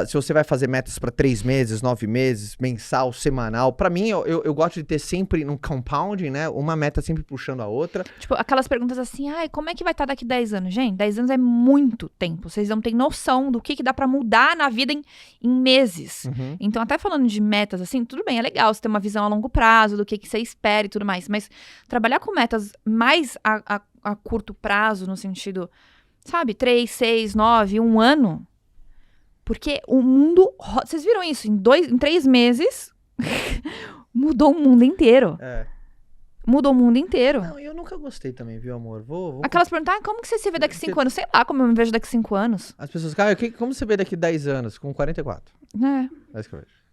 se você vai fazer metas para 3 meses, 9 meses, mensal, semanal. Para mim, eu gosto de ter sempre num compounding, né? Uma meta sempre puxando a outra. Tipo, aquelas perguntas assim, ai, como é que vai estar daqui 10 anos? Gente, 10 anos é muito tempo. Vocês não têm noção do que dá pra mudar na vida em meses. Uhum. Então, até falando de metas, assim, tudo bem, é legal você ter uma visão a longo prazo, do que você espera e tudo mais. Mas trabalhar com metas mais a curto prazo, no sentido, sabe, 3, 6, 9, 1 ano. Porque o mundo... Vocês viram isso? Em 3 meses, mudou o mundo inteiro. Mudou o mundo inteiro. Não, eu nunca gostei também, viu, amor? Vou... Aquelas perguntas, como que você se vê daqui 5 anos? Sei lá como eu me vejo daqui 5 anos. As pessoas, cara, como você vê daqui 10 anos? Com 44. É isso que eu vejo.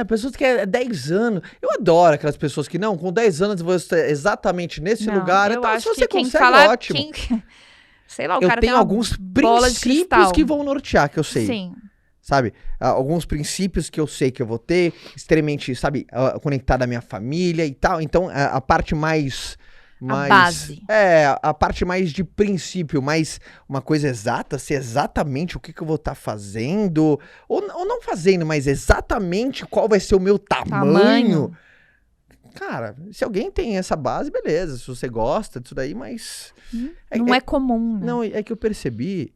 Pessoas que é 10 anos. Eu adoro aquelas pessoas que, não, com 10 anos eu vou estar exatamente nesse lugar. Eu acho se você que quem consegue, fala, ótimo. Sei lá, o Eu cara tenho tem uma alguns bola de princípios cristal. que vão nortear, que eu sei. Sim. Sabe? Alguns princípios que eu sei que eu vou ter, extremamente, sabe, conectado à minha família e tal. Então, a parte mais... A base. A parte mais de princípio, mais uma coisa exata, ser exatamente o que eu vou estar fazendo. Ou não fazendo, mas exatamente qual vai ser o meu tamanho. Cara, se alguém tem essa base, beleza. Se você gosta disso daí, mas... Não é comum, né? Não, é que eu percebi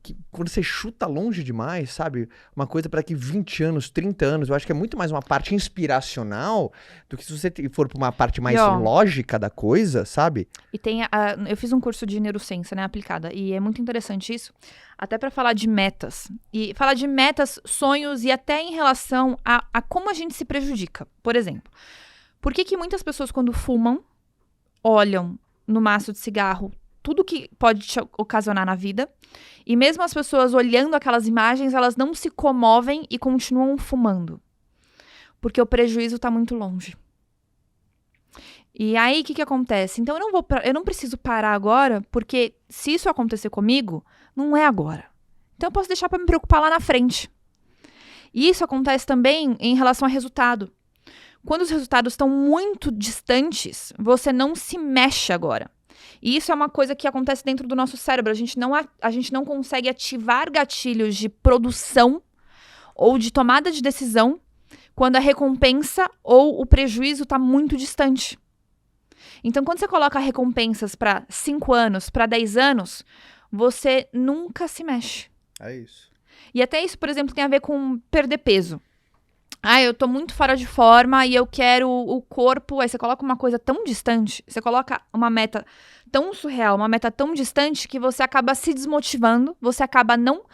que quando você chuta longe demais, sabe? Uma coisa para daqui 20 anos, 30 anos, eu acho que é muito mais uma parte inspiracional do que se você for para uma parte mais lógica da coisa, sabe? E tem eu fiz um curso de neurociência, né, aplicada, e é muito interessante isso, até para falar de metas. E falar de metas, sonhos e até em relação a como a gente se prejudica. Por exemplo, por que muitas pessoas quando fumam, olham no maço de cigarro tudo que pode te ocasionar na vida, e mesmo as pessoas olhando aquelas imagens, elas não se comovem e continuam fumando. Porque o prejuízo está muito longe. E aí, o que acontece? Então, eu não preciso parar agora, porque se isso acontecer comigo, não é agora. Então, eu posso deixar para me preocupar lá na frente. E isso acontece também em relação a resultado. Quando os resultados estão muito distantes, você não se mexe agora. E isso é uma coisa que acontece dentro do nosso cérebro. A gente não consegue ativar gatilhos de produção ou de tomada de decisão quando a recompensa ou o prejuízo está muito distante. Então, quando você coloca recompensas para 5 anos, para 10 anos, você nunca se mexe. É isso. E até isso, por exemplo, tem a ver com perder peso. Eu tô muito fora de forma e eu quero o corpo... Aí você coloca uma coisa tão distante, você coloca uma meta tão surreal, uma meta tão distante que você acaba se desmotivando, você acaba não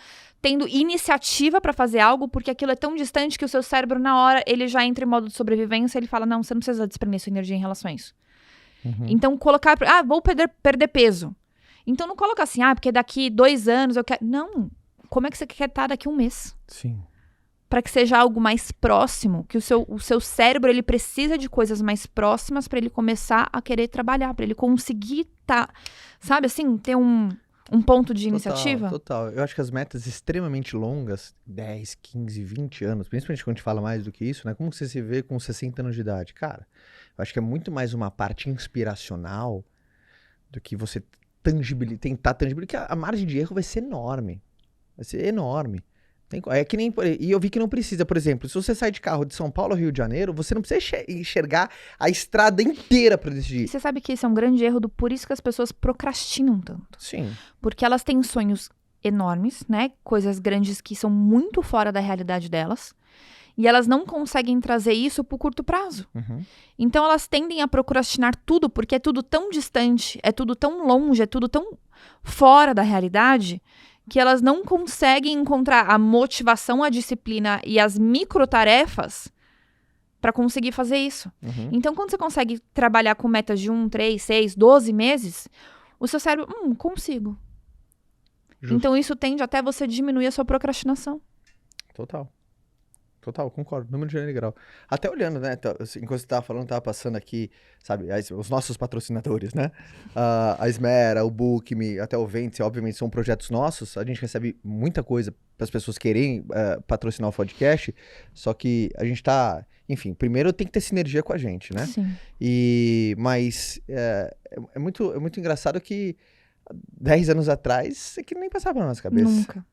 tendo iniciativa pra fazer algo, porque aquilo é tão distante que o seu cérebro, na hora, ele já entra em modo de sobrevivência, ele fala, não, você não precisa desprender sua energia em relação a isso. Uhum. Então, colocar... vou perder peso. Então, não coloca assim, porque daqui 2 anos eu quero... Não, como é que você quer estar daqui 1 mês? Sim. Para que seja algo mais próximo, que o seu cérebro, ele precisa de coisas mais próximas para ele começar a querer trabalhar, para ele conseguir sabe assim, ter um ponto de iniciativa. Total. Eu acho que as metas extremamente longas, 10, 15, 20 anos, principalmente quando a gente fala mais do que isso, né? Como você se vê com 60 anos de idade? Cara, eu acho que é muito mais uma parte inspiracional do que você tentar tangibilizar, que a margem de erro vai ser enorme. Vai ser enorme. É que nem... E eu vi que não precisa, por exemplo, se você sai de carro de São Paulo ao Rio de Janeiro, você não precisa enxergar a estrada inteira para decidir. Você sabe que isso é um grande erro, por isso que as pessoas procrastinam tanto. Sim. Porque elas têm sonhos enormes, né? Coisas grandes que são muito fora da realidade delas. E elas não conseguem trazer isso pro curto prazo. Uhum. Então elas tendem a procrastinar tudo, porque é tudo tão distante, é tudo tão longe, é tudo tão fora da realidade, que elas não conseguem encontrar a motivação, a disciplina e as microtarefas para conseguir fazer isso. Uhum. Então, quando você consegue trabalhar com metas de 1, 3, 6, 12 meses, o seu cérebro, consigo. Justo. Então, isso tende até você diminuir a sua procrastinação. Total, concordo. Número de grau. Até olhando, né? Enquanto você tava falando, tava passando aqui, sabe, os nossos patrocinadores, né? A Esmera, o Bookme, até o Vente, obviamente são projetos nossos. A gente recebe muita coisa para as pessoas quererem patrocinar o podcast. Só que a gente tá... Enfim, primeiro tem que ter sinergia com a gente, né? Sim. Mas é muito engraçado que 10 anos atrás, isso aqui nem passava na nossa cabeça. Nunca.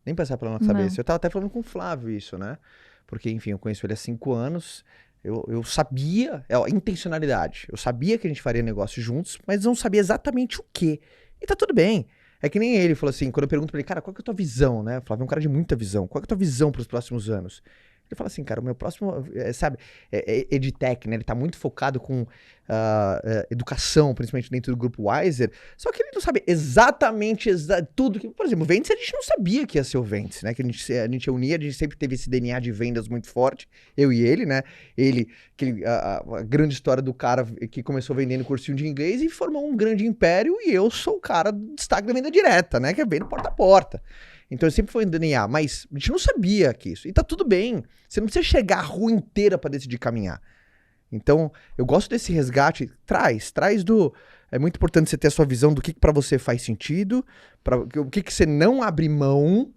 Nem passava pela nossa Não. cabeça. Eu tava até falando com o Flávio isso, né? Porque, enfim, eu conheço ele há 5 anos. Eu sabia, intencionalidade. Eu sabia que a gente faria negócio juntos, mas não sabia exatamente o quê. E tá tudo bem. É que nem ele falou assim, quando eu pergunto pra ele, cara, qual que é a tua visão, né? O Flávio é um cara de muita visão. Qual que é a tua visão pros próximos anos? Ele fala assim, cara, o meu próximo, sabe, EdTech, né? Ele tá muito focado com educação, principalmente dentro do grupo Wiser, só que ele não sabe exatamente tudo que... Por exemplo, Ventes, a gente não sabia que ia ser o Ventes, né? Que a gente unia, a gente sempre teve esse DNA de vendas muito forte, eu e ele, né? Ele, a grande história do cara que começou vendendo cursinho de inglês e formou um grande império, e eu sou o cara do destaque da venda direta, né? Que é venda porta a porta. Então sempre foi em DNA, mas a gente não sabia que isso. E tá tudo bem. Você não precisa chegar a rua inteira pra decidir caminhar. Então, eu gosto desse resgate. Traz do... É muito importante você ter a sua visão do que pra você faz sentido, o que você não abre mão.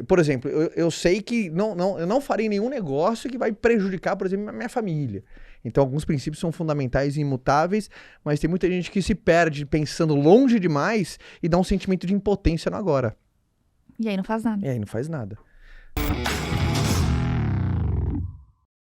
Por exemplo, eu sei que eu não farei nenhum negócio que vai prejudicar, por exemplo, a minha família. Então, alguns princípios são fundamentais e imutáveis, mas tem muita gente que se perde pensando longe demais e dá um sentimento de impotência no agora. E aí não faz nada. E aí não faz nada.